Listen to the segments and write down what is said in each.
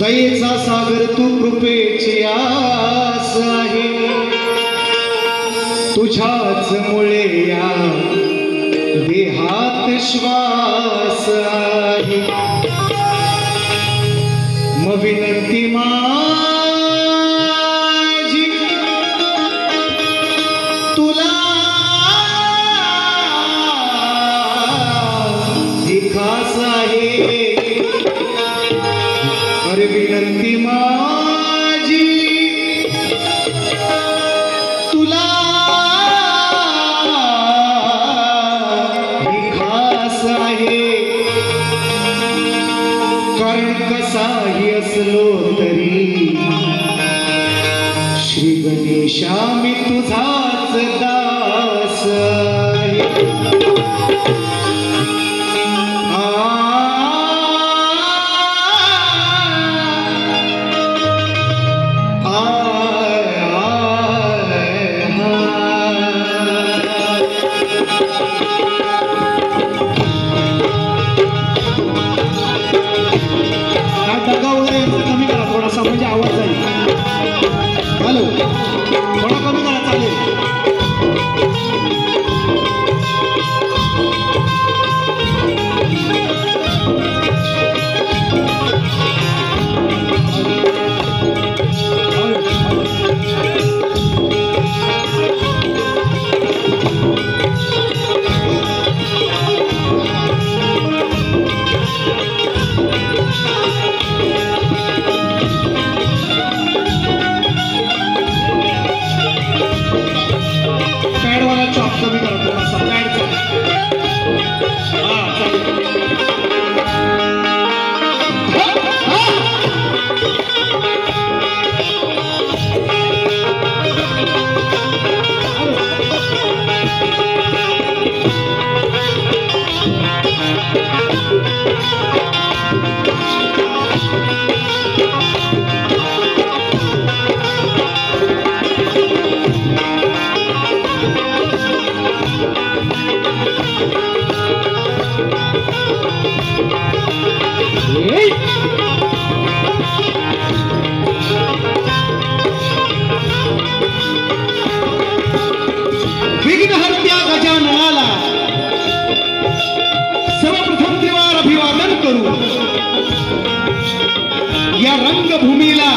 दयेचा सागर तू कृपेची आस आहे तुझ्याच मुळे या देहात श्वास आहे मग विनंती माझी तुला खास आहे अरे विनंती माझी तुला खास आहे कारण कसाही असलो तरी श्री गणेशा मी तुझाच दास आहे कमी करा थोडासा म्हणजे आवाज जाईल हॅलो थोडा कमी करा चालेल कमी करा थोडासा पॅडचा हा चालेल विघ्नहर्त्या गजाननाला सर्वप्रथम त्रिवार अभिवादन करू या रंगभूमीला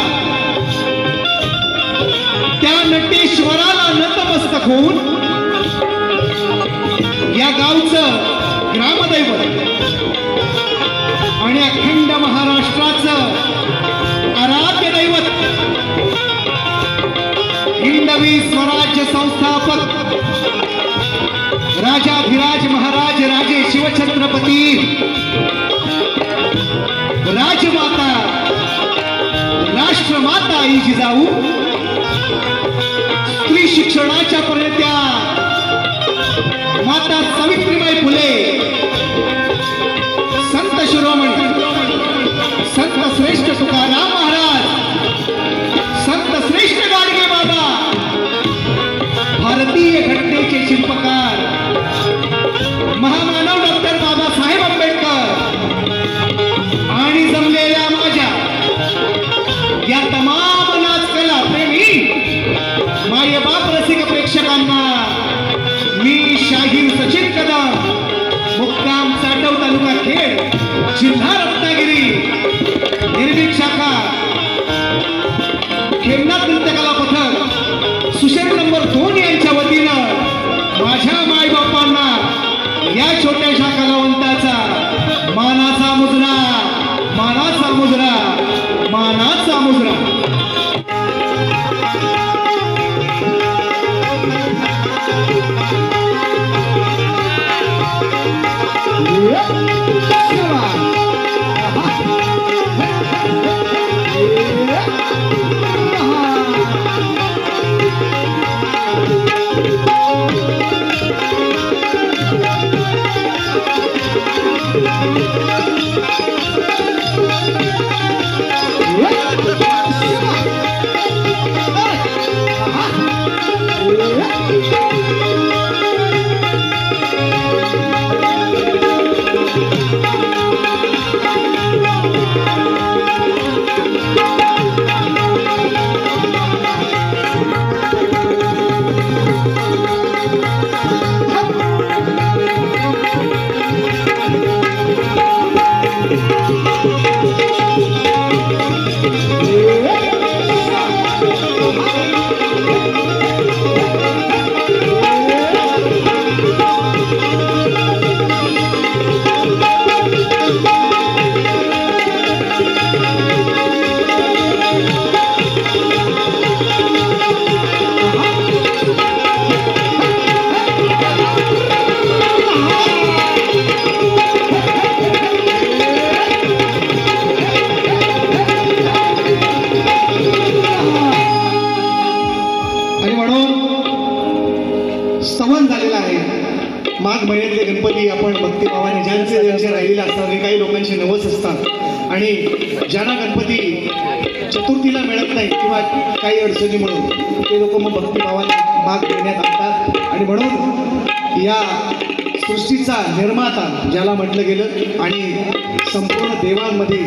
त्या नटेश्वराला नतमस्तक होऊन या गावचं ग्रामदैवत आणि अखंड महाराष्ट्राचं आराध्य दैवत हिंदवी स्वराज्य संस्थापक राजाधिराज महाराज राजे शिवछत्रपती राजमाता राष्ट्रमाता आई जिजाऊ स्त्री शिक्षणाच्या प्रणेत्या माता सावित्रीबाई फुले संत शिरोमणी संत श्रेष्ठ तुकाराम महाराज संत श्रेष्ठ गाडगे बाबा भारतीय घटनेचे शिल्पकार महामानव डॉक्टर बाबासाहेब आंबेडकर आणि जमलेल्या माझ्या या तमाम नाचकला प्रेमी मायबाप रसिक प्रेक्षकांना मी शाहीर सचिन कदम मुक्काम चाटव तालुका खेड जिल्हा रत्नागिरी निर्भीक शाखा खेमनाथ नृत्यकला पथक सुशेर नंबर 2 यांच्या वतीनं माझ्या मायबापांना या छोट्याशा कलावंताचा मानाचा मुजरा मानाचा मुजरा मानाचा मुजरा माघ महिन्यातले गणपती आपण भक्तिभावाने ज्यांचे राहिलेले असतात आणि काही लोकांचे नवस असतात आणि ज्यांना गणपती चतुर्थीला मिळत नाही किंवा काही अडचणी म्हणून ते लोक मग भक्तिभावाने माघ महिन्यात आणतात आणि म्हणून या सृष्टीचा निर्माता ज्याला म्हटलं गेलं आणि संपूर्ण देवांमध्ये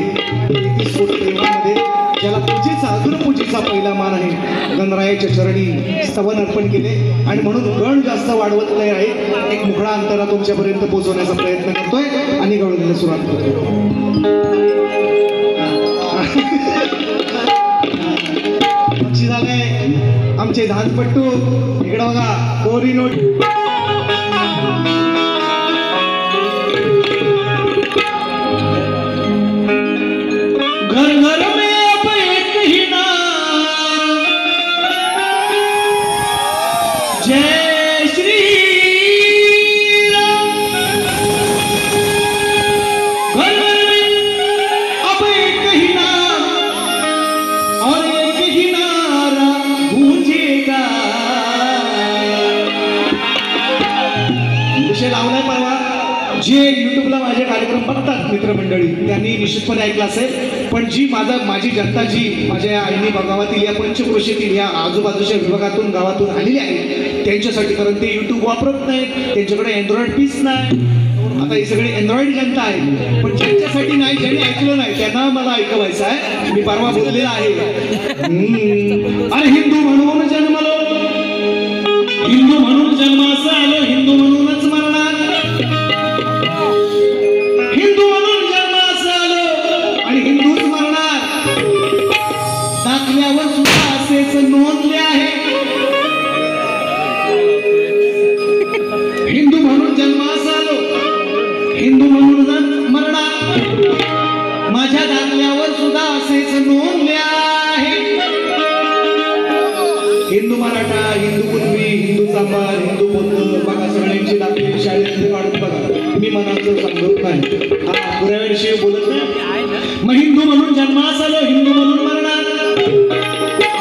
33 कोटी देवांमध्ये ज्याला पूजेचा अग्रपूजेचा पहिला मान आहे गणरायाच्या चरणी स्तवन अर्पण केले आणि म्हणून गण जास्त वाढवत नाही आहे एक मुखडा अंतरा तुमच्यापर्यंत पोहोचवण्याचा प्रयत्न करतोय आणि गवळणीला सुरुवात करतोय पक्षी झालंय आमचे धानपट्टू इकडं बघा कोरी नोट जे यूट्यूबला माझे कार्यक्रम बघतात मित्रमंडळी त्यांनी निश्चितपणे ऐकलं असेल पण जी माझी जनता जी माझ्या आईनी गावातील या पंचक्रोशीतील या आजूबाजूच्या विभागातून गावातून आलेली आहे त्यांच्यासाठी कारण ते यूट्यूब वापरत नाही त्यांच्याकडे अँड्रॉइड पीस नाही आता ही सगळी अँड्रॉइड जनता आहे पण ज्यांच्यासाठी नाही ज्यांनी ऐकलं नाही त्यांना मला ऐकवायचं आहे मी परवा बोललेला आहे अरे हिंदू म्हणून जन्मलो हिंदू म्हणून जन्मास आलो हिंदू म्हणूनच मरणार हिंदू म्हणून जन्मास आलो आणि हिंदूच मरणार दाखल्यावर सुद्धा असेच नोंदले आहे हिंदू म्हणून जन्मास आलो हिंदू म्हणूनच मरणार माझ्या दाखल्यावर सुद्धा असेच नोंदले आहे हिंदू मराठा हिंदू कुणबी हिंदू चांभार हिंदू बौद्ध बघा सगळ्यांची दाखले शाळेतले काढून बघा मी मनाचं समजत नाही हा पुऱ्याविषयी बोलत नाही मग हिंदू म्हणून जन्मास आलो हिंदू म्हणून मरणार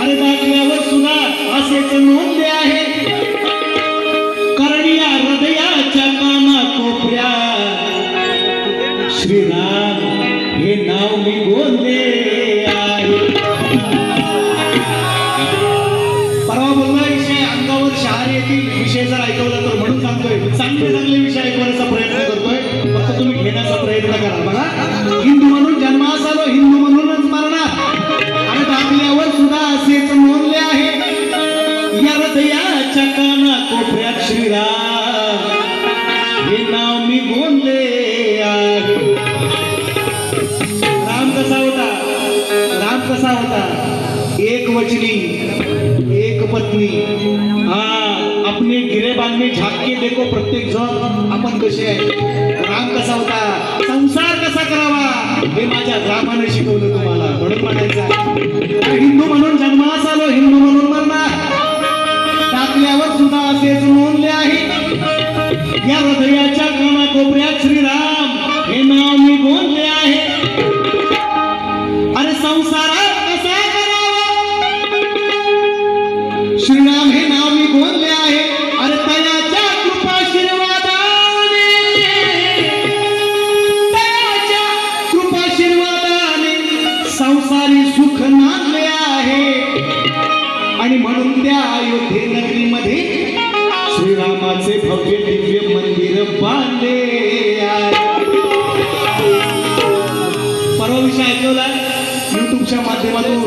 आणि दाखल्यावर सुद्धा असेच नोंदले आहे कारण या हृदयाच्या काना कोपऱ्यात श्रीराम हे नाव मी बोलले आहे परवा बोलला विषय अंगावर शहार येतील विषय जर ऐकवला तर म्हणून सांगतोय चांगले चांगले विषय ऐकवण्याचा प्रयत्न करतोय फक्त तुम्ही घेण्याचा प्रयत्न करा बघा हिंदू म्हणून जन्मास आलो हिंदू म्हणूनच मरणार आणि दाखल्यावर सुद्धा असेच नोंदले आहे या हृदयाच्या काना कोपऱ्यात श्रीराम हे नाव मी बोलले आहे राम कसा होता एक वचनी एक पत्नी अपने गिरेबान में झाक के देखो प्रत्येक जण आपण कसे आहे राम कसा होता संसार कसा करावा हे माझ्या रामाने शिकवलं तुम्हाला म्हणून म्हणायचं हिंदू म्हणून जन्मास आलो हिंदू म्हणून मरणार टाकल्यावर सुद्धा असेच नोंदले आहे या हृदयाच्या कानाकोपऱ्यात श्रीराम हे नाव मी बोलले आहे अरे संसारात कसा करावा श्रीराम हे नाव मी बोलले आहे अरे तयाच्या कृपाशीर्वादाने संसारी सुख नांदले आहे आणि म्हणून त्या अयोध्ये नगरीमध्ये श्रीरामाचे भव्य दिव्य मंदिर बांधले आहे परवा विषय ऐकवला युट्यूबच्या माध्यमातून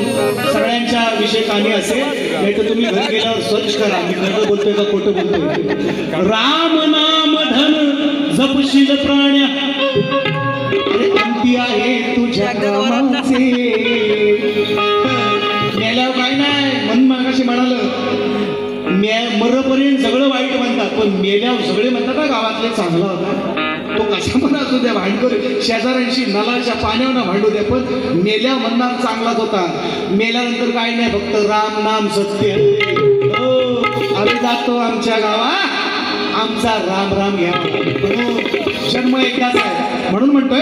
सगळ्यांच्या विषय कहाणी असेल नाही तर तुम्ही घरी गेल्यावर सर्च करा मी खरं बोलतोय का खोटं बोलतोय राम नाम धन जपशील प्राण्या अंती आहे तुझ्या कामाचे. मेल्यावर काय नाही मन मगाशी म्हणालं मरपर्यंत सगळं वाईट म्हणतात पण मेल्यावर सगळे म्हणतात ना गावातले चांगला होता. तो कसा पण असू द्या भांडकर शेजाऱ्यांशी नलाच्या पाण्यावर भांडू द्या पण मेल्यावर म्हणणार चांगलाच होता. मेल्यानंतर काय नाही फक्त राम नाम सत्य. हो आम्ही जातो आमच्या गावा आमचा राम राम घ्या. जन्म एकदाच आहे म्हणून म्हणतोय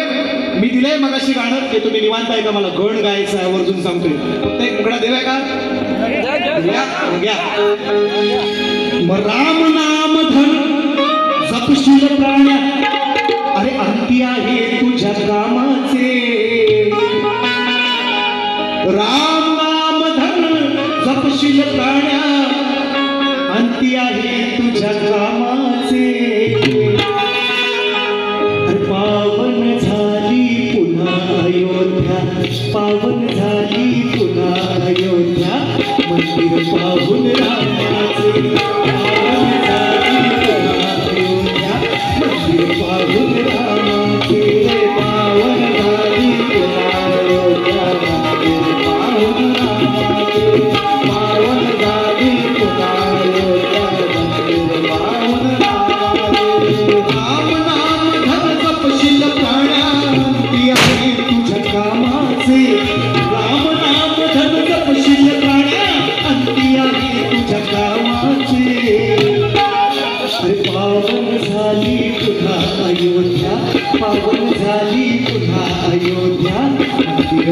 मी दिलंय मगाशी गाणं ते तुम्ही निवांत आहे का मला गण गायचं आहे वर्जून सांगतोय. फक्त एक मुकडा देवाय का घ्या. मग राम नाम धन जपशील प्राण्या अरे अंती आहे तुझ्या कामाचे. राम नाम धन जपशील प्राण्या अंती आहे तुझ्या कामाचे. पावन झाली पुन्हा अयोध्या पावन झाली पुन्हा अयोध्या मंदिर पाहून रामाचे. पावन झाली पुन्हा अयोध्या मंदिर पाहून रामाचे. पावन झाली पुन्हा अयोध्या मंदिर पाहून रामाचे. पावन झाली पुन्हा अयोध्या मंदिर पाहून रामाचे. राम नाम धन जपशील प्राण्या अंती आहे तुझ्या कामाचे. राम नाम धन जपशील प्राण्या अंती आहे तुझ्या कामाचे. अरे पावन झाली पुन्हा अयोध्या पावन झाली पुन्हा अयोध्या मंदिर